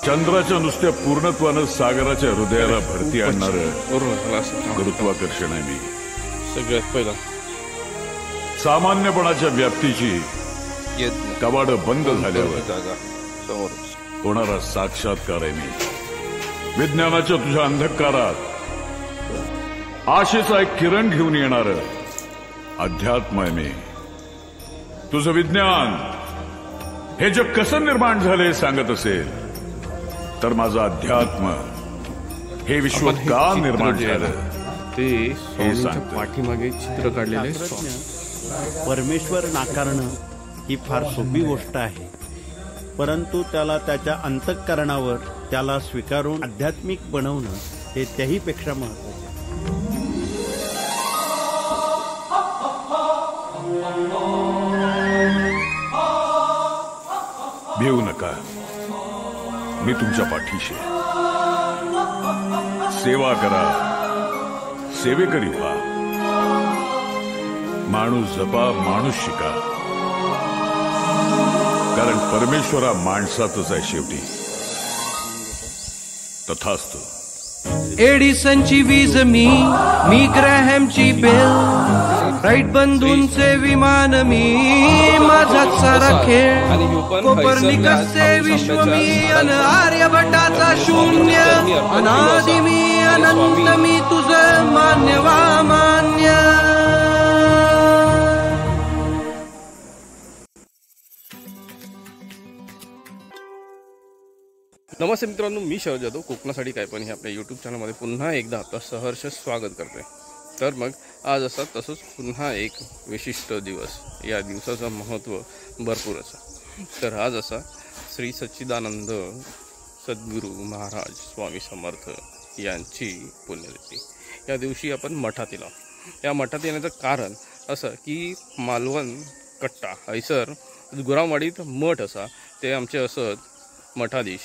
चंद्राच्या नुसत्या पूर्णत्वानं सागराच्या हृदयाला भरती आणणारं गुरुत्वाकर्षण आहे मी. सगळ्यात पहिला सामान्यपणाच्या व्याप्तीची कवाडं बंद झाल्यावर होणारा साक्षात्कार आहे मी. विज्ञानाच्या तुझ्या अंधकारात आशेचा एक किरण घेऊन येणारं अध्यात्म आहे मी. तुझं विज्ञान हे जग कसं निर्माण झाले सांगत असेल तर माझं अध्यात्म हे विश्व का निर्माण झालं ते पाठीमागे चित्र काढलेले. परमेश्वर नाकारणं ही फार सोपी गोष्ट आहे, परंतु त्याला त्याच्या अंतःकरणावर त्याला स्वीकारून आध्यात्मिक बनवणं हे त्याहीपेक्षा महत्त्वाचं. भिवू नका, मी तुमच्या पाठीशी. सेवा करा, सेवेकरी व्हा. माणूस जपा, माणूस शिका, कारण परमेश्वर हा माणसातच आहे शेवटी. तथास्तु. एडिसनची वीज मी ग्रॅहमची बेल, राईट बंधूंचे विमान मी, माझाच सारा खेळ. कोपर्निकसचे विश्व मी, अन आर्यभटाचा शून्य. अनादि मी, अनंत मी, तुझं मान्य वा मान्य. नमस्ते मित्रांनो, मी शरद जाधव. कोकणासाठी काय पण हे आपल्या यूट्यूब चॅनलमध्ये पुन्हा एकदा आपलं सहर्ष स्वागत करतोय. तर मग आज असा तसंच पुन्हा एक विशिष्ट दिवस. या दिवसाचं महत्त्व भरपूर असं. तर आज असा श्री सच्चिदानंद सद्गुरू महाराज स्वामी समर्थ यांची पुण्यतिथी. या दिवशी आपण मठात येलो. या मठात येण्याचं कारण असं की मालवण कट्टा हैसर गुरामवाडीत मठ असा, ते आमचे असत मठाधीश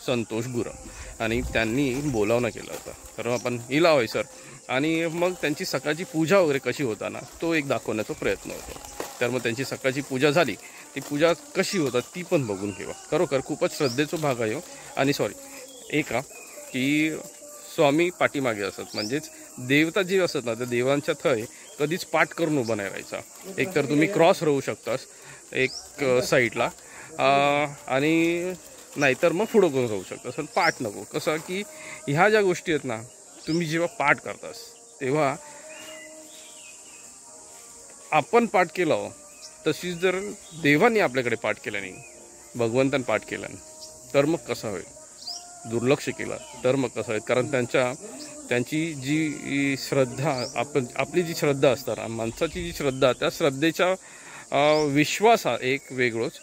संतोष गुरव आणि त्यांनी बोलावणं केलं होतं. तर आपण इला होय सर, आणि मग त्यांची सकाळची पूजा वगैरे कशी होताना तो एक दाखवण्याचा प्रयत्न होतो. तर मग त्यांची सकाळची पूजा झाली, ती पूजा कशी होतात ती पण बघून घेवा. खरोखर खूपच श्रद्धेचा भाग आहे. आणि एका की स्वामी पाठीमागे असत, म्हणजेच देवता जे असत ना, त्या देवांच्या थय कधीच पाठ करून उभं नाही राहायचा. एक तर तुम्ही क्रॉस राहू शकतास एक साईडला, आणि नाहीतर मग पुढं करून राहू शकता. पण पाठ नको. कसं की ह्या ज्या गोष्टी आहेत ना, तुम्ही जेव्हा पाठ करतास तेव्हा आपण पाठ केला तशीच जर देवाने आपल्याकडे पाठ केला नाही, भगवंतान पाठ केला नाही, तर मग कसं होईल? दुर्लक्ष केलं तर मग कसं होईल? कारण त्यांची जी श्रद्धा, आपली जी श्रद्धा असतात, माणसाची जी श्रद्धा, त्या श्रद्धेचा विश्वास हा एक वेगळोच.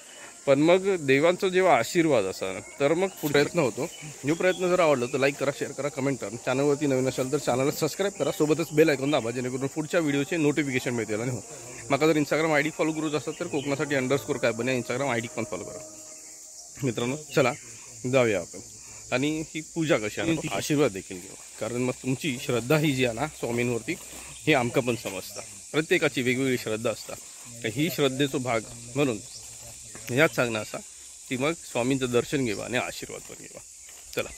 पण मग देवांचा जेव्हा आशीर्वाद असा तर मग प्रयत्न होतो. जो प्रयत्न जर आवडला तर लाईक करा, शेअर करा, कमेंट करा. चॅनलवरती नवीन असेल तर चॅनलला सबस्क्राईब करा, सोबतच बेल आयकॉन दाबा, जेणेकरून पुढच्या व्हिडिओचे नोटिफिकेशन मिळतील. आणि हो, माका जर इंस्टाग्राम आयडी फॉलो करूच असतात तर कोकणासाठी अंडरस्कोर काय बने इंस्टाग्राम आयडी पण फॉलो करा. मित्रांनो, चला जाऊया आपण. आणि ही पूजा कशी आहे, आशीर्वाद देखील घेऊ. कारण मग तुमची श्रद्धा ही जी आहे ना स्वामींवरती, हे आमका पण समजतं. प्रत्येकाची वेगवेगळी श्रद्धा असतात. ही श्रद्धेचा भाग म्हणून याच सांगणं असा की मग स्वामींचं दर्शन घेवा आणि आशीर्वाद पण घेवा. चला.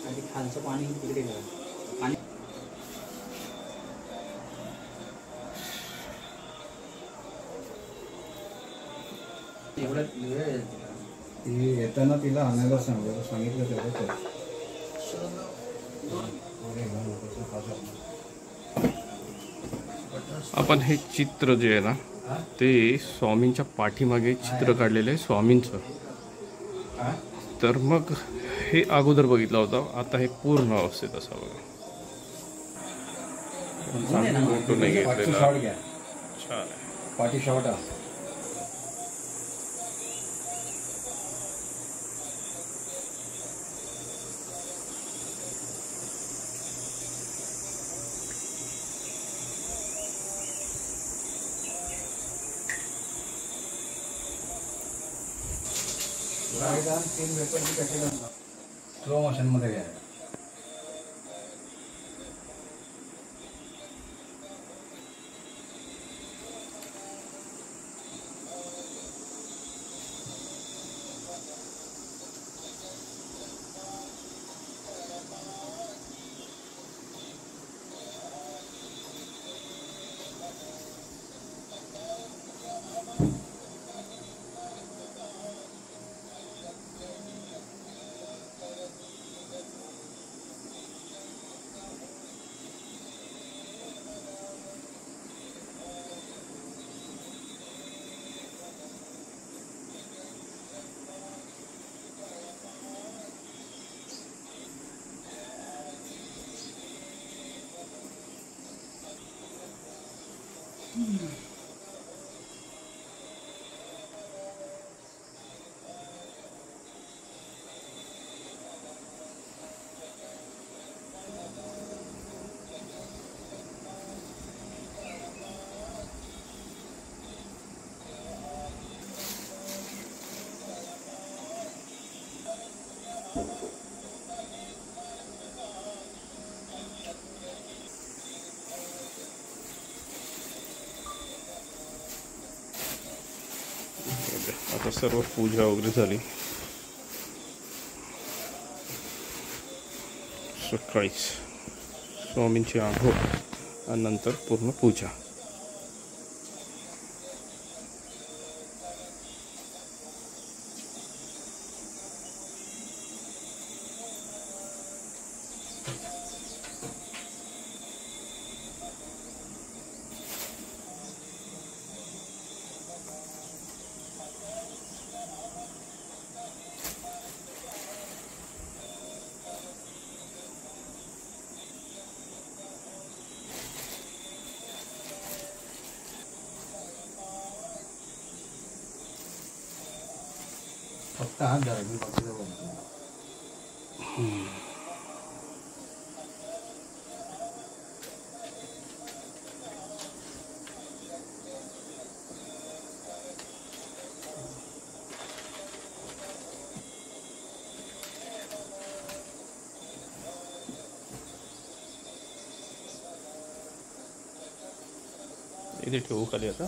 आधी खालचं पाणी तिकडे करा आणि ती येताना तिला आणायला सांगितलं तेवढं. आपण हे चित्र जे आहे ना ते स्वामींच्या पाठीमागे चित्र काढलेलं आहे स्वामींचं. तर मग हे अगोदर बघितलं होतं, आता हे पूर्ण अवस्थेत असावं. फोटो नाही घेतलेला. शॉट घ्या, छान आहे. पाठी शॉट. स्लो मोशन मध्ये घ्या. आता सर्व पूजा वगैरे झाली. सकाळीच स्वामींची आंघोळ आणि नंतर पूर्ण पूजा. फक्त हात धरा, मी बाकीचं बोलतो. इथे ठेवू खाली आता.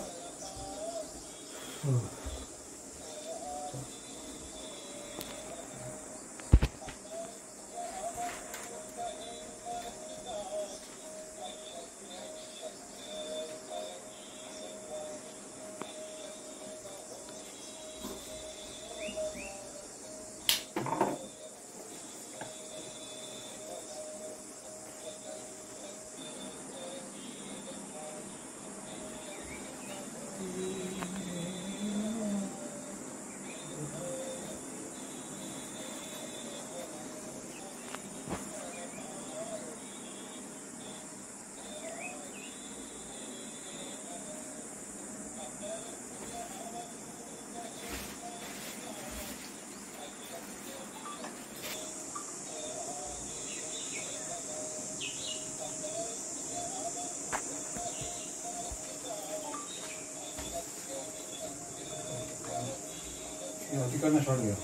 तिकडनं शॉट घ्या.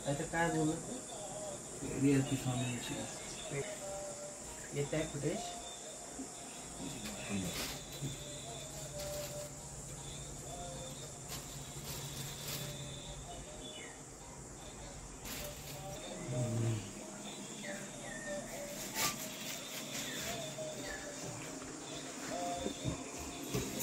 आता काय बोलत रिअल स्वामींची येत आहे फुटेज.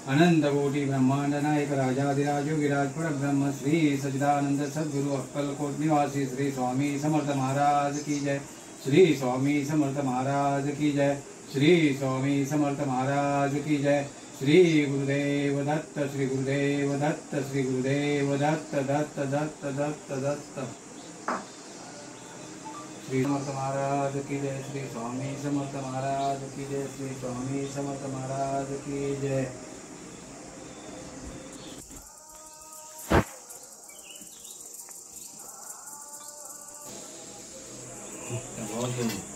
अनंत कोटी ब्रह्मांड नायक राजाधिराज योगिराज परब्रह्म श्री सच्चिदानंद सद्गुरु अक्कलकोट निवासी श्री स्वामी समर्थ महाराज की जय। श्री स्वामी समर्थ महाराज की जय। श्री स्वामी समर्थ महाराज की जय। श्री गुरुदेव दत्त श्री गुरुदेव दत्त श्री गुरुदेव दत्त दत्त दत्त दत्त दत्त। श्री समर्थ महाराज की जय। श्री स्वामी समर्थ महाराज की जय। श्री स्वामी समर्थ महाराज की जय।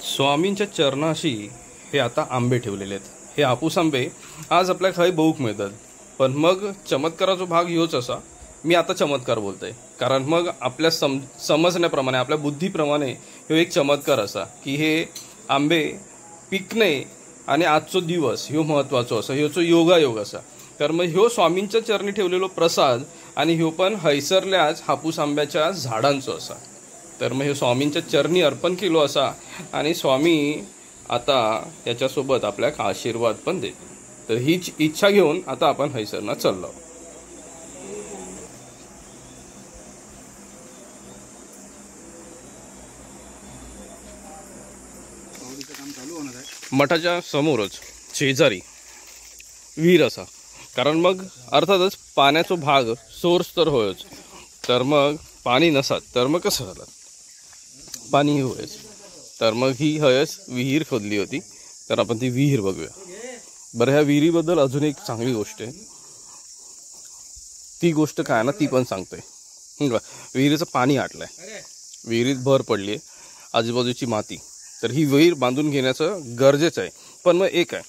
स्वामींच्या चरणाशी हे आता आंबे ठेवलेले आहेत. हे हापूस आंबे आज आपल्या खाली बघूक मिळतात. पण मग चमत्काराचा भाग ह्योच असा, मी आता चमत्कार बोलतोय कारण मग आपल्या समजण्याप्रमाणे आपल्या बुद्धीप्रमाणे ह्यो एक चमत्कार असा की हे आंबे पिकणे आणि आजचो दिवस ह्यो महत्वाचो असा, ह्योचो योगायोग असा. तर मग ह्यो स्वामींच्या चरणी ठेवलेलो प्रसाद आणि ह्यो पण हैसरल्याच हापूस आंब्याच्या झाडांचो असा. तर मग हे स्वामींच्या चरणी अर्पण केलो असा आणि स्वामी आता याच्यासोबत आपल्याक आशीर्वाद पण देते. तर हीच इच्छा घेऊन आता आपण हैसरना चाललो. मठाच्या समोरच शेजारी विहीर असा, कारण मग अर्थातच पाण्याचा भाग सोर्स तर होयच. तर मग पाणी नसत तर मग कसं झालं, पाणी होयच. तर मग ही हयच विहीर खोदली होती. तर आपण ती विहीर बघूया. बरं, ह्या विहिरीबद्दल अजून एक चांगली गोष्ट आहे. ती गोष्ट काय ना ती पण सांगतोय. विहिरीचं पाणी आटलंय, विहिरीत भर पडली आहे, आजूबाजूची माती. तर ही विहीर बांधून घेण्याचं गरजेचं आहे. पण मग एक आहे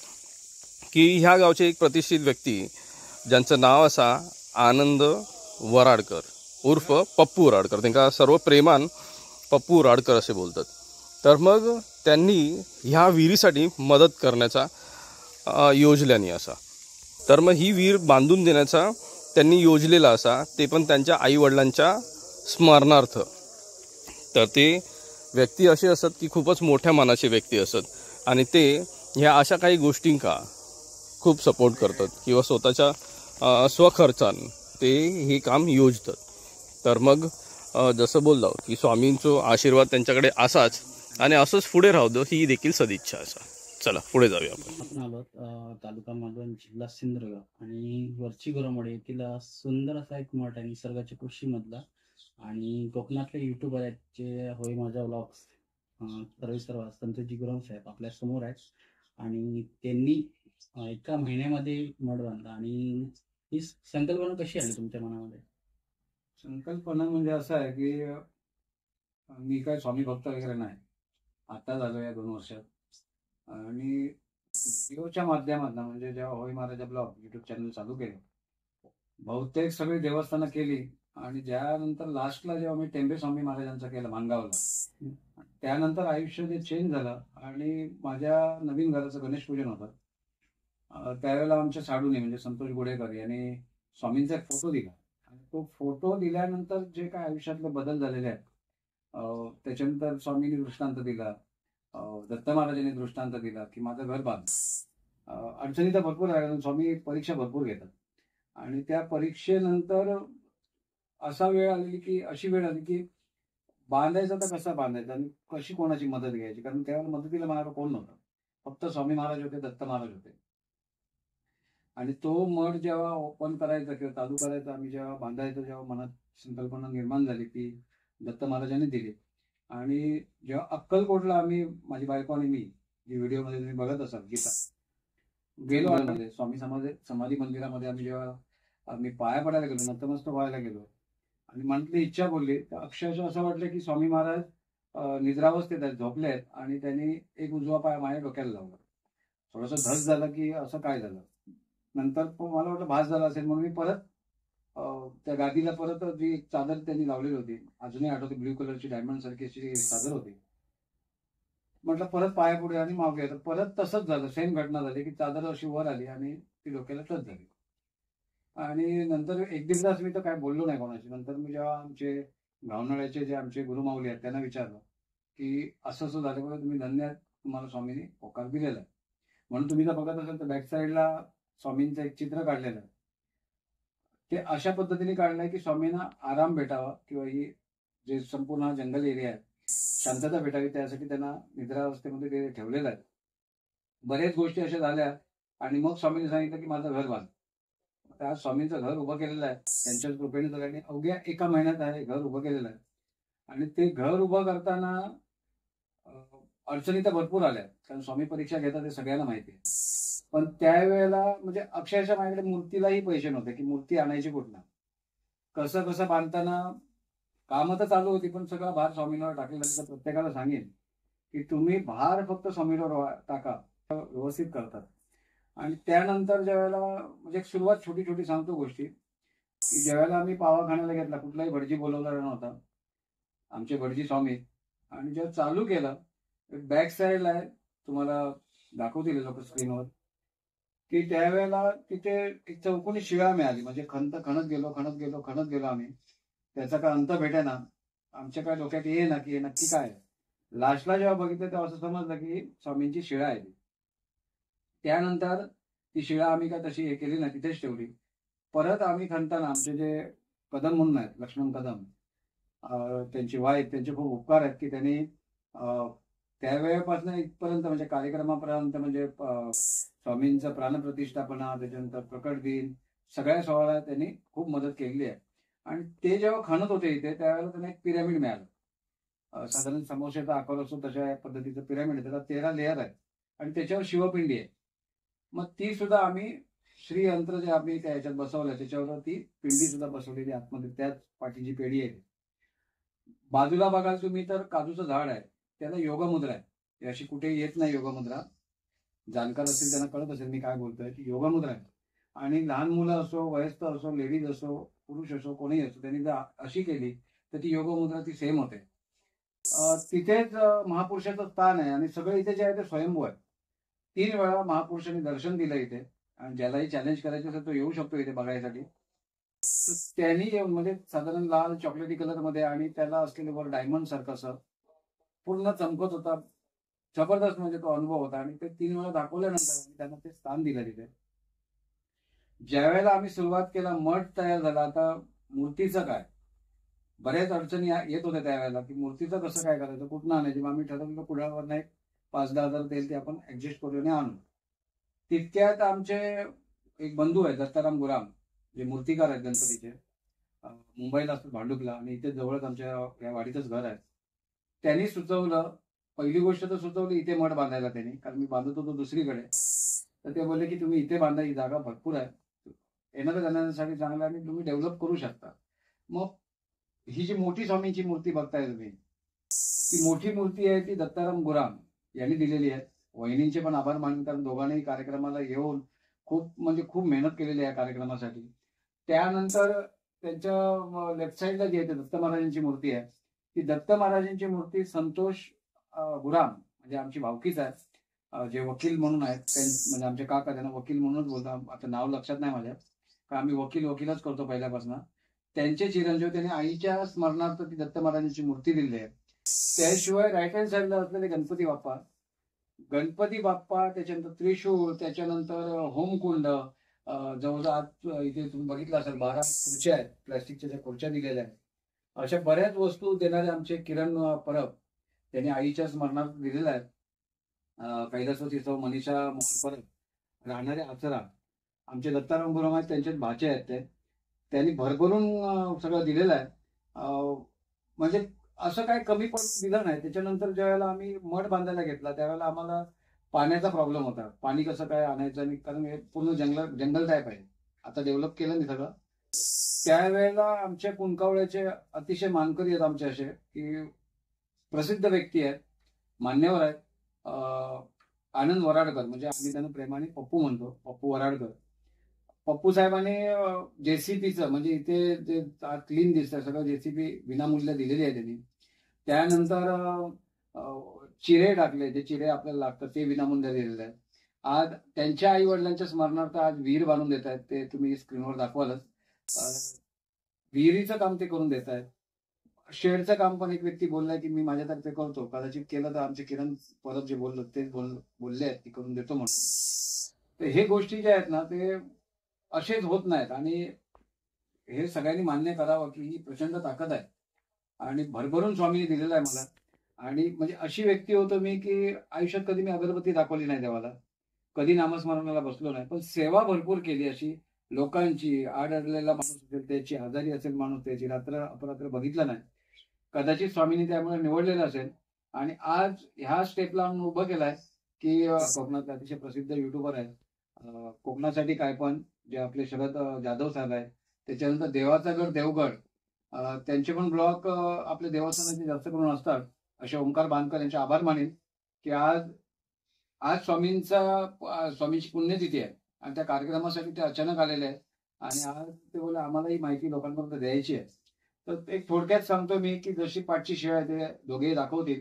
की ह्या गावचे एक प्रतिष्ठित व्यक्ती ज्यांचं नाव असा आनंद वराडकर उर्फ पप्पू वराडकर, त्यांना सर्व प्रेमान पप्पू वराडकर असे बोलतात. तर मग त्यांनी ह्या विहिरीसाठी मदत करण्याचा योजल्याने असा. तर मग ही विहीर बांधून देण्याचा त्यांनी योजलेला असा, ते पण त्यांच्या आईवडिलांच्या स्मरणार्थ. तर ते व्यक्ती असे असत की खूपच मोठ्या मनाचे व्यक्ती असत आणि ते ह्या अशा काही गोष्टींका खूप सपोर्ट करतात किंवा स्वतःच्या स्वखर्चान ते हे काम योजतात. तर मग जसं बोललो की स्वामींचा आशीर्वाद त्यांच्याकडे असाच आणि असंच पुढे राहू दो ही देखील सदिच्छा असा. चला पुढे जाऊया आपण. आपण आलो तालुका मालवण जिल्हा सिंधुदुर्ग आणि वरची घोरमोडी येथील सुंदर असा एक मठ आहे निसर्गाच्या कृषीमधला. आणि कोकणातले युट्यूबर आहेत जे होय माझा व्लॉग्स सर्व संतोषजी गुरव साहेब आपल्या समोर आहेत. आणि त्यांनी एका महिन्यामध्ये मठ बांधला. आणि ही संकल्पना कशी आली तुमच्या मनामध्ये? संकल्पना म्हणजे असं आहे की मी काय स्वामी भक्त वगैरे नाही, आता झालो या 2 वर्षात. आणि व्हिडिओच्या माध्यमातून म्हणजे जेव्हा होय महाराजा ब्लॉग युट्यूब चॅनल चालू केलं, बहुतेक सगळी देवस्थानं केली. आणि त्यानंतर लास्टला जेव्हा मी टेंबे स्वामी महाराजांचं केलं मानगावला, त्यानंतर आयुष्य जे चेंज झालं. आणि माझ्या नवीन घराचं गणेश पूजन होतं. त्यावेळेला आमच्या साडूने म्हणजे संतोष गोडेकर यांनी स्वामींचा एक फोटो दिला. आणि तो फोटो दिल्यानंतर जे काय आयुष्यातले बदल झालेले आहेत, त्याच्यानंतर स्वामींनी दृष्टांत दिला, दत्त महाराजांनी दृष्टांत दिला की माझं घर बांध. अडचणी तर भरपूर आहे, स्वामी परीक्षा भरपूर घेतात. आणि त्या परीक्षेनंतर असा वेळ आलेली की अशी वेळ आली की बांधायचं तर कसं बांधायचं आणि कशी कोणाची मदत घ्यायची, कारण त्यावेळेला मदतीला मला कोण नव्हतं, फक्त स्वामी महाराज होते, दत्त महाराज होते. आणि तो मठ जेव्हा ओपन करायचा किंवा चालू करायचा, आम्ही जेव्हा बांधायचं, जेव्हा मनात संकल्पना निर्माण झाली ती दत्त महाराजांनी दिली. आणि जेव्हा अक्कलकोटला आम्ही माझी बायको आणि मी, जी व्हिडिओमध्ये तुम्ही बघत असाल गीता, गेलो आतमध्ये स्वामी समाधी मंदिरामध्ये. आम्ही जेव्हा मी पाया पडायला गेलो, नतमस्तक व्हायला गेलो आणि मनातली इच्छा बोलली, तर अक्षरशः असं वाटलं की स्वामी महाराज निद्रावस्थेत आहेत, झोपले आहेत. आणि त्यांनी एक उजवा पाय माझ्या डोक्याला लावला. थोडंसं धस झालं की असं काय झालं. नंतर मला वाटलं भास झाला असेल म्हणून मी परत त्या गादीला परत जी एक चादर त्यांनी लावलेली होती, अजूनही आठवते, ब्ल्यू कलरची डायमंड सारखी अशी चादर होती. म्हटलं परत पाया पुढे आणि मागे. तर परत तसंच झालं, सेम घटना झाली की चादर अशी वर आली आणि ती डोक्याला टच झाली. आणि नंतर 1-1.5 तास मी तर काय बोललो नाही कोणाशी. नंतर मी जेव्हा आमचे घावनाळ्याचे जे आमचे गुरुमाऊली आहेत त्यांना विचारलं की असं असं झालं बघा, तुम्ही धन्य, तुम्हाला स्वामींनी होकार दिलेला आहे. म्हणून तुम्ही जर बघत असाल तर बॅक साईडला स्वामींचं एक चित्र काढलेलं आहे. ते अशा पद्धतीने काढलंय की स्वामींना आराम भेटावा किंवा ही जे संपूर्ण हा जंगल एरिया आहे शांतता भेटावी, त्यासाठी त्यांना निद्रावस्थेमध्ये ते ठेवलेलं आहे. बरेच गोष्टी अशा झाल्या आणि मग स्वामींनी सांगितलं की माझं घर बांध. त्या स्वामींचं घर उभं केलेलं आहे त्यांच्याच कृपेने सगळ्यांनी. अवघ्या 1 महिन्यात आहे घर उभं केलेलं आहे. आणि ते घर उभं करताना अडचणी तर भरपूर आल्या, कारण स्वामी परीक्षा घेतात ते सगळ्यांना माहिती आहे. पण त्यावेळेला म्हणजे अक्षरशः माझ्याकडे मूर्तीलाही पैसे नव्हते की मूर्ती आणायची कुठनं. कसं कसं बांधताना कामं तर चालू होती, पण सगळा भार स्वामींवर टाकलेला. तर प्रत्येकाला सांगेन की तुम्ही भार फक्त स्वामींवर टाका, व्यवस्थित करतात. आणि त्यानंतर ज्यावेळेला म्हणजे सुरुवात छोटी छोटी सांगतो गोष्टी, की ज्यावेळेला आम्ही पावा खाण्याला घेतला, कुठलाही भटजी बोलवलेला नव्हता, आमचे भटजी स्वामी. आणि जेव्हा चालू केलं, बॅक साईडला आहे, तुम्हाला दाखवतील लोक स्क्रीनवर, की त्यावेळेला तिथे एक चौकोनी शिळा मिळाली. म्हणजे खणत गेलो आम्ही, त्याचा काय अंत भेटेना. आमच्या काय डोक्यात ये ना की हे नक्की काय आहे. लास्टला जेव्हा बघितलं तेव्हा असं समजलं की स्वामींची शिळा आहे ती. त्यानंतर ती शिळा आम्ही काय तशी हे केली नाही, तिथेच ठेवली. परत आम्ही खणताना आमचे जे कदम म्हणून आहेत, लक्ष्मण कदम, त्यांची वाईफ, त्यांचे खूप उपकार आहेत की त्यांनी त्यावेळेपासून इथपर्यंत म्हणजे कार्यक्रमापर्यंत म्हणजे स्वामींचं प्राणप्रतिष्ठापना, त्याच्यानंतर प्रकट दिन, सगळ्या सोहळ्यात त्यांनी खूप मदत केलेली आहे. आणि ते जेव्हा खणत होते इथे त्यावेळेला त्यांना एक पिरॅमिड मिळालं. साधारण समोसेचा आकार असतो तशा पद्धतीचं पिरॅमिड, त्याला 13 लेअर आहे आणि त्याच्यावर शिवपिंडी आहे. मग ती सुद्धा आम्ही श्रीयंत्र जे आम्ही त्या ह्याच्यात बसवलं त्याच्यावर ती पिंडी सुद्धा बसवलेली आतमध्ये, त्याच पाठीची पेढी आहे. बाजूला बघाल तुम्ही तर काजूचं झाड आहे, त्याला योगमुद्रा आहे. अशी कुठेही येत नाही योगमुद्रा. जाणकार असतील त्यांना कळत असेल मी काय बोलतोय, की योगमुद्रा आहे. आणि लहान मुलं असो, वयस्क असो, लेडीज असो, पुरुष असो, कोणीही असो, त्यांनी जर अशी केली तर ती योगमुद्रा ती सेम होते. तिथेच महापुरुषाचं स्थान आहे आणि सगळं इथे जे आहे ते स्वयंभू आहे. 3 वेळा महापुरुषांनी दर्शन दिलं इथे. आणि ज्यालाही चॅलेंज करायचं असेल तो येऊ शकतो इथे बघायसाठी. त्यांनी येऊन म्हणजे साधारण लाल चॉकलेटी कलर मध्ये आणि त्याला असलेले वर डायमंड सारखं असं पूर्ण चमकत होता. जबरदस्त म्हणजे तो अनुभव होता. आणि ते 3 वेळा दाखवल्यानंतर त्यांना ते स्थान दिलं तिथे. ज्यावेळेला आम्ही सुरुवात केला, मठ तयार झाला. आता मूर्तीचं काय, बऱ्याच अडचणी येत होत्या त्यावेळेला की मूर्तीचं कसं काय करायचं, कुठनं आणायची. मग आम्ही ठरवलं कुडाळवरनं एक 5-10 हजार तेल ते आपण ऍडजस्ट करून आणू. तितक्यात आमचे एक बंधू आहेत दत्ताराम गुराम, जे मूर्तिकार आहेत गणपतीचे, मुंबईला असतात भांडुपला, आणि इथे जवळच आमच्या या वाडीतच घर आहे. त्यांनी सुचवलं, पहिली गोष्ट तर सुचवली इथे मठ बांधायला त्यांनी, कारण मी बांधत होतो दुसरीकडे. तर ते बोलले की तुम्ही इथे बांधा, ही जागा भरपूर आहे, येणाऱ्या जाण्यासाठी चांगलं आणि तुम्ही डेव्हलप करू शकता. मग ही जी मोठी स्वामींची मूर्ती बघताय तुम्ही, ती मोठी मूर्ती आहे ती दत्ताराम गुराम यांनी दिलेली आहे. वहिनींचे पण आभार मानून, कारण दोघांनाही कार्यक्रमाला येऊन खूप मेहनत केलेली आहे कार्यक्रमासाठी. त्यानंतर त्यांच्या लेफ्ट साईडला जी आहे दत्त महाराजांची मूर्ती आहे, ती दत्त महाराजांची मूर्ती संतोष गुराम म्हणजे आमची भावकीच आहे, जे वकील म्हणून आहेत. म्हणजे आमचे काका, त्यांना वकील म्हणूनच बोलतात. आता नाव लक्षात नाही माझ्या, कारण आम्ही वकीलच करतो पहिल्यापासून. त्यांचे चिरंजीव, त्यांनी आईच्या स्मरणार्थ ती दत्त महाराजांची मूर्ती दिली आहे. त्याशिवाय राईट हँड साईडला असलेले गणपती बाप्पा, त्याच्यानंतर त्रिशूळ, त्याच्यानंतर होमकुंड, जवळजवळ इथे तुम्ही बघितलं असेल 12 खुर्च्या आहेत, प्लास्टिकच्या ज्या खुर्च्या दिलेल्या आहेत. अशा बऱ्याच वस्तू देणारे आमचे किरण परब, त्यांनी आईच्या स्मरणार्थ दिलेल्या आहेत. कैलासवती सौ मनीषा मोहन परब, राहणारे आचरा, आमचे दत्ताराम गुराम आहेत, त्यांचेच भाचे आहेत. त्यांनी भरभरून सगळं दिलेलं आहे. म्हणजे असं काय कमी पण दिलं नाही. त्याच्यानंतर ज्यावेळेला आम्ही मठ बांधायला घेतला त्यावेळेला आम्हाला पाण्याचा प्रॉब्लेम होता. पाणी कसं काय आणायचं, आणि कारण हे पूर्ण जंगल टाईप आहे. आता डेव्हलप केलं नाही सगळं. त्यावेळेला आमच्या कुंकावळ्याचे अतिशय मानकरी आहेत आमचे, असे की प्रसिद्ध व्यक्ती आहेत, मान्यवर आहेत. आनंद वराडकर, म्हणजे आम्ही त्यांना प्रेमाने पप्पू म्हणतो, पप्पू वराडकर. पप्पू साहेबांनी जेसीबीचं म्हणजे इथे जे क्लीन दिसतं सगळं जेसीबी विनामूल्य दिलेली आहे त्यांनी. त्यानंतर चिरे टाकले, जे चिरे आपल्याला लागतात ते विनामूल्य दिलेले आहेत. आज त्यांच्या आई वडिलांच्या स्मरणार्थ आज विहीर बांधून देत आहेत, ते तुम्ही स्क्रीनवर दाखवालच. विहिरीचं काम ते करून देत आहेत. शेडचं काम पण एक व्यक्ती बोललाय की मी माझ्यातर्फे करतो, कदाचित केलं तर आमचे किरण परब जे तेच बोलले आहेत की करून देतो म्हणून. तर हे गोष्टी ज्या आहेत ना ते असेच होत नाहीत आणि हे सगळ्यांनी मान्य करावं की ही प्रचंड ताकद आहे आणि भरभरून स्वामींनी दिलेलं आहे मला. आणि म्हणजे अशी व्यक्ती होतो मी की आयुष्यात कधी मी अगरबत्ती दाखवली नाही देवाला, कधी नामस्मरणाला बसलो नाही, पण सेवा भरपूर केली अशी लोकांची. आडलेला माणूस असेल त्याची, आजारी असेल माणूस त्याची, रात्र अपरात्र बघितलं नाही. कदाचित स्वामींनी त्यामुळे निवडलेलं असेल आणि आज ह्या स्टेपला आणून उभं केलाय की कोकणातले अतिशय प्रसिद्ध युट्यूबर आहेत. कोकणासाठी काय पण जे आपले शरद जाधव साहेब आहेत, त्याच्यानंतर देवाचा गड देवगड, त्यांचे पण ब्लॉग आपले देवस्थानाचे जास्त करून असतात. असे ओंकार बांधकर यांचे आभार मानेन की आज स्वामींची पुण्यतिथी आहे आणि त्या कार्यक्रमासाठी ते अचानक आलेले आहेत आणि आज ते बोले आम्हाला ही माहिती लोकांपर्यंत द्यायची आहे. तर एक थोडक्यात सांगतो मी की जशी पाठची शिळ आहे ते दोघेही दाखवतील.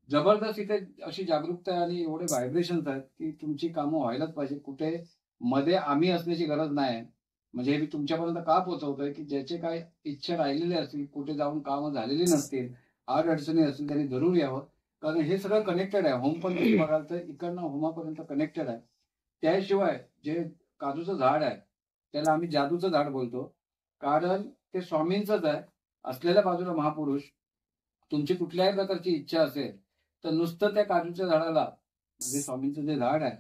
जबरदस्त इथे अशी जागरूकता आहे आणि एवढे व्हायब्रेशन्स आहेत की तुमची कामं व्हायलाच पाहिजे. कुठे मध्ये आम्ही असण्याची गरज नाही. म्हणजे मी तुमच्यापर्यंत का पोहोचवतोय की ज्याचे काय इच्छा राहिलेली असतील, कुठे जाऊन कामं झालेली नसतील, आड अडचणी असतील, त्यांनी जरूर यावं. कारण हे सगळं कनेक्टेड आहे. होम पण तुम्ही बघाल तर इकडनं होमापर्यंत कनेक्टेड आहे. त्याशिवाय जे काजूचं झाड आहे त्याला आम्ही जादूचं झाड बोलतो, कारण ते स्वामींचंच आहे. असलेल्या बाजूला महापुरुष. तुमची कुठल्याही प्रकारची इच्छा असेल तर नुसतं त्या काजूच्या झाडाला, म्हणजे स्वामींचं जे झाड आहे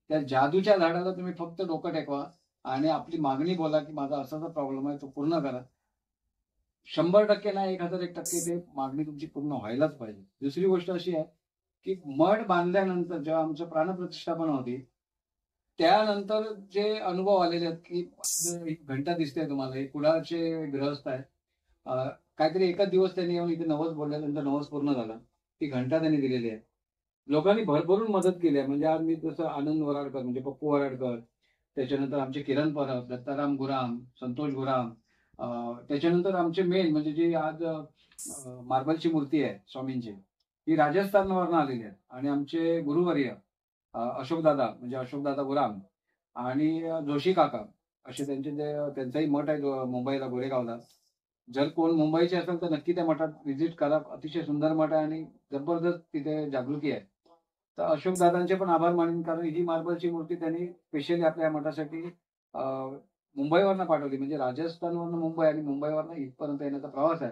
त्या जादूच्या झाडाला तुम्ही फक्त डोकं टेकवा आणि आपली मागणी बोला की माझा असाचा प्रॉब्लेम आहे तो पूर्ण करा. 100% नाही 1001% ते मागणी तुमची पूर्ण व्हायलाच पाहिजे. दुसरी गोष्ट अशी आहे की मठ बांधल्यानंतर जेव्हा आमचं प्राणप्रतिष्ठापन होती त्यानंतर जे अनुभव आलेले आहेत की घंटा दिसते तुम्हाला, हे कुडाळचे गृहस्थ आहेत. काहीतरी एकच दिवस त्यांनी येऊन इथे नवस बोलल्यानंतर नवस पूर्ण झाला. ती घंटा त्यांनी दिलेली आहे. लोकांनी भरभरून मदत केली आहे. म्हणजे आज मी जसं आनंद वराडकर म्हणजे पप्पू वराडकर, त्याच्यानंतर आमचे किरण परब, दत्ताराम गुराम, संतोष गुराम, त्याच्यानंतर आमचे मेन म्हणजे जी आज मार्बलची मूर्ती आहे स्वामींची, ही राजस्थानवरनं आलेली आहे. आणि आमचे गुरुवर्य अशोकदादा म्हणजे अशोकदादा गुराम आणि जोशी काका असे त्यांचाही मठ आहे मुंबईला गोरेगावला. जर कोण मुंबईचे असेल तर नक्की त्या मठात व्हिजिट करा. अतिशय सुंदर मठ आहे आणि जबरदस्त तिथे जागृती आहे. तर अशोकदादांचे पण आभार मानेन, कारण ही मार्बलची मूर्ती त्यांनी स्पेशली आपल्या मठासाठी मुंबईवरनं पाठवली. म्हणजे राजस्थानवरनं मुंबई आणि मुंबईवरनं इथपर्यंत येण्याचा प्रवास आहे.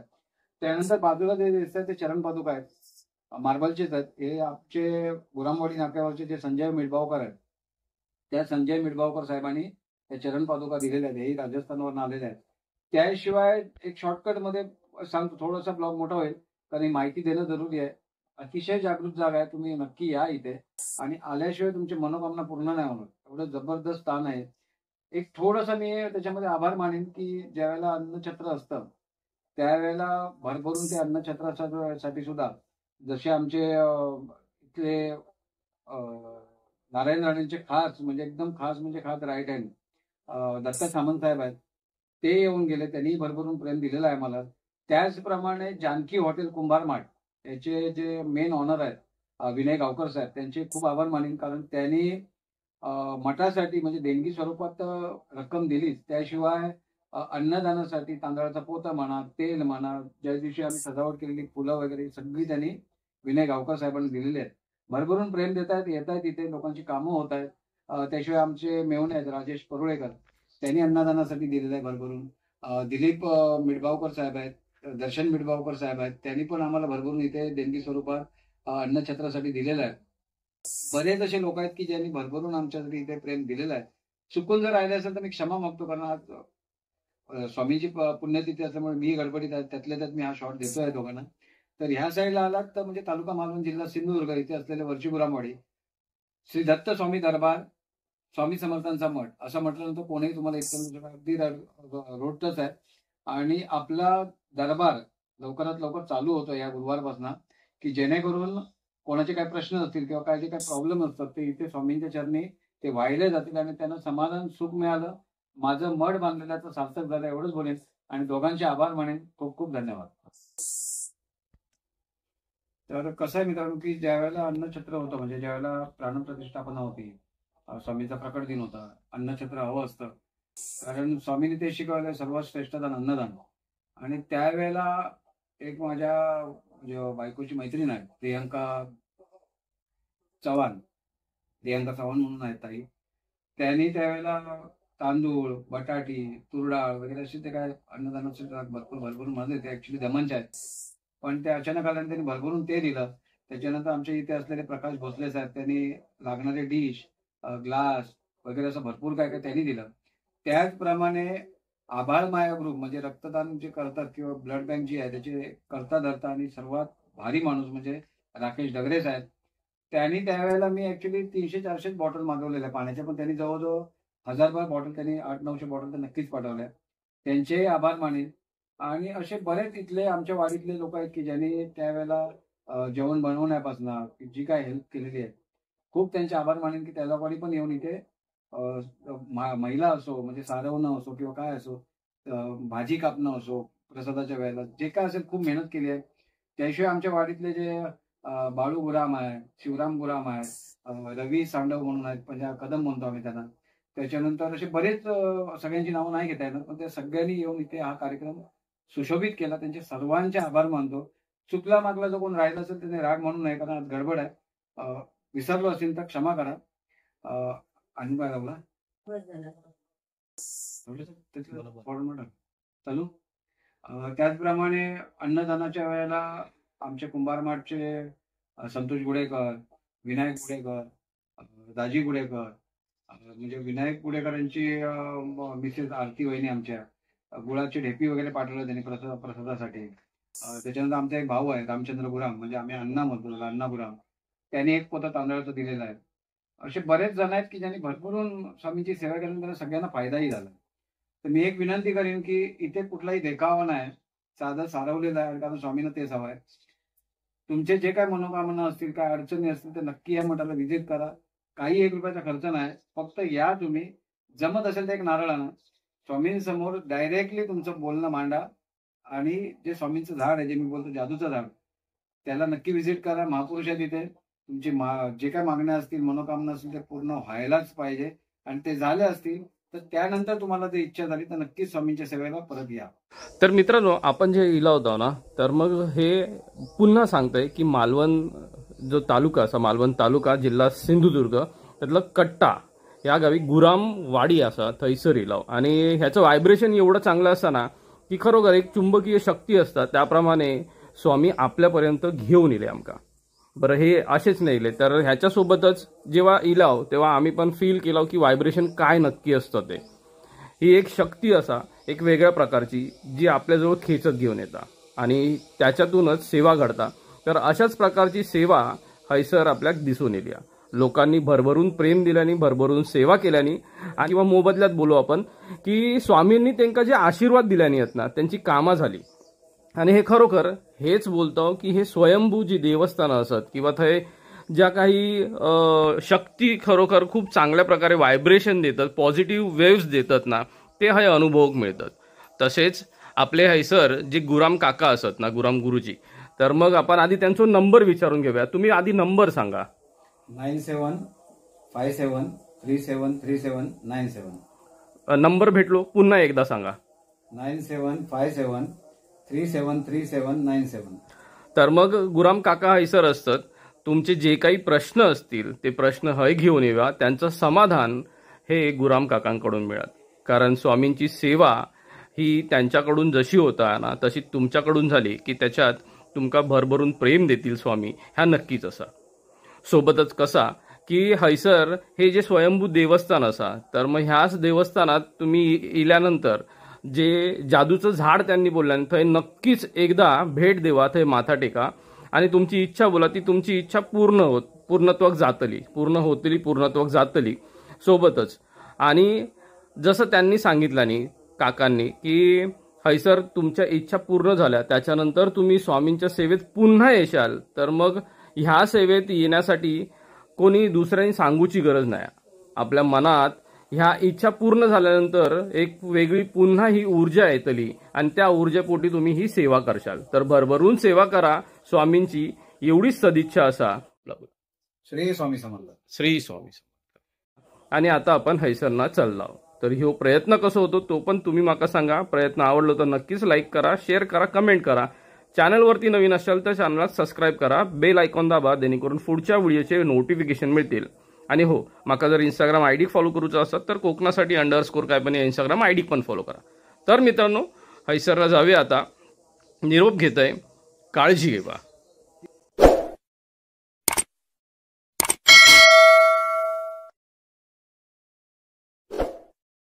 त्यानंतर बाजूला जे दिसतात ते चरण पादुका आहेत, मार्बलचेच आहेत. हे आमचे गुरामवाडी नाक्यावरचे जे संजय मिडबावकर आहेत त्या संजय मिडबावकर साहेबांनी त्या चरण पादुका दिलेल्या आहेत. हेही राजस्थानवरनं आलेले आहेत. त्याशिवाय एक शॉर्टकटमध्ये सांगतो, थोडासा ब्लॉग मोठा होईल कारण ही माहिती देणं जरुरी आहे. अतिशय जागृत जागा आहे. तुम्ही नक्की या इथे आणि आल्याशिवाय तुमची मनोकामना पूर्ण नाही होणार. एवढं जबरदस्त स्थान आहे. एक थोडंसं मी त्याच्यामध्ये आभार मानेन की ज्यावेळेला अन्नछत्र असतं त्यावेळेला भरभरून ते अन्नछत्रासाठी सुद्धा जसे आमचे इथले नारायण राणेंचे खास म्हणजे एकदम खास म्हणजे खास राईट हँड दत्ता सामंत साहेब आहेत, ते येऊन गेले. त्यांनी भरभरून प्रेम दिलेलं आहे मला. त्याचप्रमाणे जानकी हॉटेल कुंभारमाठ याचे जे मेन ऑनर आहेत विनय गावकर साहेब, त्यांचे खूप आभार मानेन, कारण त्यांनी मठासाठी म्हणजे देणगी स्वरूपात रक्कम दिलीच, त्याशिवाय अन्नदानासाठी तांदळाचा पोता म्हणा, तेल म्हणा, ज्या दिवशी आम्ही सजावट केलेली फुलं वगैरे सगळी त्यांनी विनय गावकर साहेबांनी दिलेली आहेत. भरभरून प्रेम देत आहेत, येत आहेत इथे, लोकांची कामं होत आहेत. त्याशिवाय आमचे मेहुणे आहेत राजेश परुळेकर, त्यांनी अन्नदानासाठी दिलेलं आहे भरभरून. दिलीप मिडबावकर साहेब आहेत, दर्शन मिडबावकर साहेब आहेत, त्यांनी पण आम्हाला भरभरून इथे देणगी स्वरूपात अन्नछत्रासाठी दिलेलं आहे. बरेच असे लोक आहेत की ज्यांनी भरभरून आमच्यासाठी इथे प्रेम दिलेलं आहे. चुकून जर राहिले असेल तर मी क्षमा मागतो, कारण आज स्वामीची पुण्यतिथी असल्यामुळे मी गडबडीत आहे. त्यातल्या त्यात मी हा शॉट देतोय दोघांना. तर ह्या साईडला आलात तर म्हणजे तालुका मालवण, जिल्हा सिंधुदुर्ग इथे असलेले वरची गुरामवाडी श्री दत्त स्वामी दरबार, स्वामी समर्थांचा मठ असं म्हटल्यानंतर कोणीही तुम्हाला इतकं अगदी रोडच आहे. आणि आपला दरबार लवकरात लवकर चालू होतो या गुरुवारपासून, की जेणेकरून कोणाचे काही प्रश्न असतील किंवा काय जे काही प्रॉब्लेम असतात ते इथे स्वामींच्या चरणी ते वाहिले जातील आणि त्यांना समाधान सुख मिळालं. माझं मठ बांधलेल्याचं सार्थक झालं एवढंच बोलेन आणि दोघांचे आभार म्हणेन. खूप खूप धन्यवाद. तर कसं आहे मित्रांनो की ज्यावेळेला अन्नछत्र होतं म्हणजे ज्यावेळेला प्राणप्रतिष्ठापना होती, स्वामीचा प्रकट दिन होता, अन्नछत्र हवं असतं, कारण स्वामींनी ते शिकवलं सर्वात श्रेष्ठ दान अन्नदान. आणि त्यावेळेला एक माझ्या बायकोची मैत्रीण आहे प्रियांका चव्हाण म्हणून आहेत ताई, त्यांनी त्यावेळेला तांदूळ, बटाटी, तुरडाळ वगैरे असे ते काय अन्नदानाचे भरपूर म्हणत ते ऍक्च्युली दमनचे आहेत, पण ते अचानक आल्याने त्यांनी भरभरून ते दिलं. त्याच्यानंतर आमच्या इथे असलेले प्रकाश भोसले साहेब त्यांनी लागणारे डिश, ग्लास वगैरे असं भरपूर काय काय त्यांनी दिलं. त्याचप्रमाणे आभाळ माया ग्रुप म्हणजे रक्तदान जे करतात किंवा ब्लड बँक जी आहे त्याचे करता धरता आणि सर्वात भारी माणूस म्हणजे राकेश डगरे साहेब. त्यांनी त्यावेळेला मी ऍक्च्युली 300-400 बॉटल मागवलेल्या पाण्याच्या, पण त्यांनी जवळजवळ 1000 बॉटल त्यांनी 800-900 बॉटल तर नक्कीच पाठवल्या. त्यांचे आभार मानेन. आणि असे बरेच इथले आमच्या वाडीतले लोक आहेत की ज्यांनी त्यावेळेला जेवण बनवण्यापासून जी काय हेल्प केलेली आहे, खूप त्यांचे आभार मानेन की त्या लोकांनी पण येऊन इथे महिला असो म्हणजे सारवणं असो किंवा काय असो, भाजी कापणं असो प्रसादाच्या वेळेला जे काय असेल खूप मेहनत केली आहे. त्याशिवाय आमच्या वाडीतले जे बाळू गुराम आहे, शिवराम गुराम आहे, रवी सांडव म्हणून आहेत, म्हणजे कदम म्हणतो आम्ही त्यांना. त्याच्यानंतर असे बरेच सगळ्यांची नावं नाही घेता येणार, पण त्या सगळ्यांनी येऊन इथे हा कार्यक्रम सुशोभित केला. त्यांचे सर्वांचे आभार मानतो. चुकला मागला जो कोण राहिला असेल त्याने राग म्हणून नाही, कारण आज गडबड आहे. विसरलो असेल तर क्षमा करा. आणि काय लागला चालू. त्याचप्रमाणे अन्नदानाच्या वेळेला आमचे कुंभारमाठचे संतोष गुडेकर, विनायक गुडेकर, दाजी गुडेकर, म्हणजे विनायक गुडेकरांची मिसेस आरती वहिनी आमच्या गुळाची ढेपी वगैरे पाठवलं त्यांनी प्रसादासाठी. त्याच्यानंतर आमचा एक भाऊ आहे रामचंद्र गुराम, म्हणजे आम्ही अण्णा म्हणतो अण्णा गुराम, त्यांनी एक पोता तांदळाचं दिलेलं आहे. असे बरेच जण आहेत की ज्यांनी भरभरून स्वामींची सेवा केल्यानंतर सगळ्यांना फायदाही झाला. तर मी एक विनंती करीन की इथे कुठलाही देखावा नाही, साधं सारवलेलं आहे, कारण स्वामींना तेच हवं आहे. तुमचे जे काय मनोकामना असतील, काय अडचणी असतील तर नक्की या मठाला व्हिजिट करा. काही 1 रुपयाचा खर्च नाही, फक्त या तुम्ही. जमत असेल तर एक नारळ आणा, स्वामींसमोर डायरेक्टली तुमचं बोलणं मांडा आणि जे स्वामींचं झाड आहे, जे मी बोलतो जादूचं झाड, त्याला नक्की व्हिजिट करा. महापुरुष आहे तिथे. तुमची जे काय मागण्या असतील, मनोकामना असतील ते पूर्ण व्हायलाच पाहिजे. आणि ते झाले असतील तर त्यानंतर तुम्हाला जर इच्छा झाली तर नक्कीच स्वामींच्या सेवेला परत या. तर मित्रांनो, आपण जे इला होतो ना, तर मग हे पुन्हा सांगतंय की मालवण जो तालुका असा, मालवण तालुका जिल्हा सिंधुदुर्ग, त्यातलं कट्टा या गावी गुरामवाडी असा थैसर इलाव. आणि ह्याचं व्हायब्रेशन एवढं चांगलं असताना की खरोखर एक चुंबकीय शक्ती असतात, त्याप्रमाणे स्वामी आपल्यापर्यंत घेऊन येले आमका. बरं, हे असेच नाही इले, तर ह्याच्यासोबतच जेव्हा इलाव तेव्हा आम्ही पण फील केलं की व्हायब्रेशन काय नक्की असतं ते. ही एक शक्ती असा, एक वेगळ्या प्रकारची, जी आपल्याजवळ खेचत घेऊन येतात आणि त्याच्यातूनच सेवा घडता. तर अशाच प्रकारची सेवा हैसर आपल्याक दिसून येईल. लोकांनी भरभरून प्रेम दिल्याने, भरभरून सेवा केल्याने, किंवा मोबदल्यात बोलू आपण की स्वामींनी त्यांना जे आशीर्वाद दिल्याने आहेत ना, त्यांची कामं झाली. आणि हे खरोखर हेच बोलतो की हे स्वयंभू जी देवस्थानं असत किंवा थंय ज्या काही शक्ती खरोखर खूप चांगल्या प्रकारे व्हायब्रेशन देतात, पॉझिटिव्ह वेव्स देतात ना, ते हे अनुभव मिळतात. तसेच आपले हैसर जे गुराम काका असत ना, गुराम गुरुजी, तर मग आपण आधी त्यांचा नंबर विचारून घेऊया. तुम्ही आधी नंबर सांगा. 9757373797. नंबर भेटलो, पुन्हा एकदा सांगा. 9757373797. तर मग गुराम काका हैसर असतात. तुमचे जे काही प्रश्न असतील ते प्रश्न हय घेऊन येवा. त्यांचं समाधान हे गुराम काकांकडून मिळत. कारण स्वामींची सेवा ही त्यांच्याकडून जशी होता ना, तशी तुमच्याकडून झाली की त्याच्यात तुमका भरभरून प्रेम देतील स्वामी, ह्या नक्कीच असा. सोबतच कसा की हैसर हे जे स्वयंभू देवस्थान असा, तर मग ह्याच देवस्थानात तुम्ही इल्यानंतर जे जादूचं झाड त्यांनी बोलल्याने थंय नक्कीच एकदा भेट देवा, थंय माथा टेका आणि तुमची इच्छा बोला, ती तुमची इच्छा पूर्णत्वाक जातली, पूर्णत्वाक जातली. सोबतच आणि जसं त्यांनी सांगितलं काकांनी की हैसर तुमच्या इच्छा पूर्ण झाल्या त्याच्यानंतर तुम्ही स्वामींच्या सेवेत पुन्हा येशाल, तर मग ह्या सेवेत येण्यासाठी कोणी दुसऱ्यांनी सांगूची गरज नाही. आपल्या मनात ह्या इच्छा पूर्ण झाल्यानंतर एक वेगळी पुन्हा ही ऊर्जा येतली आणि त्या ऊर्जेपोटी तुम्ही ही सेवा करशाल. तर भरभरून सेवा करा स्वामींची, एवढीच सदिच्छा असा. श्री स्वामी समर्थ. श्री स्वामी समर्थ. आणि आता आपण हैसरना चल्लाव. तर ह्यो प्रयत्न कसं होतो तो पण तुम्ही माका सांगा. प्रयत्न आवडलो तर नक्कीच लाईक करा, शेअर करा, कमेंट करा. चॅनलवरती नवीन असाल तर चॅनलला सबस्क्राईब करा, बेल आयकॉन दाबा, जेणेकरून पुढच्या व्हिडिओचे नोटिफिकेशन मिळतील. आणि हो, म्हाका जर इंस्टाग्राम आय डी फॉलो करूचा असत तर कोकणासाठी _ काय पण इंस्टाग्राम आय डी पण फॉलो करा. तर मित्रांनो, हैसरला जाऊया आता. निरोप घेतोय. काळजी घेवा.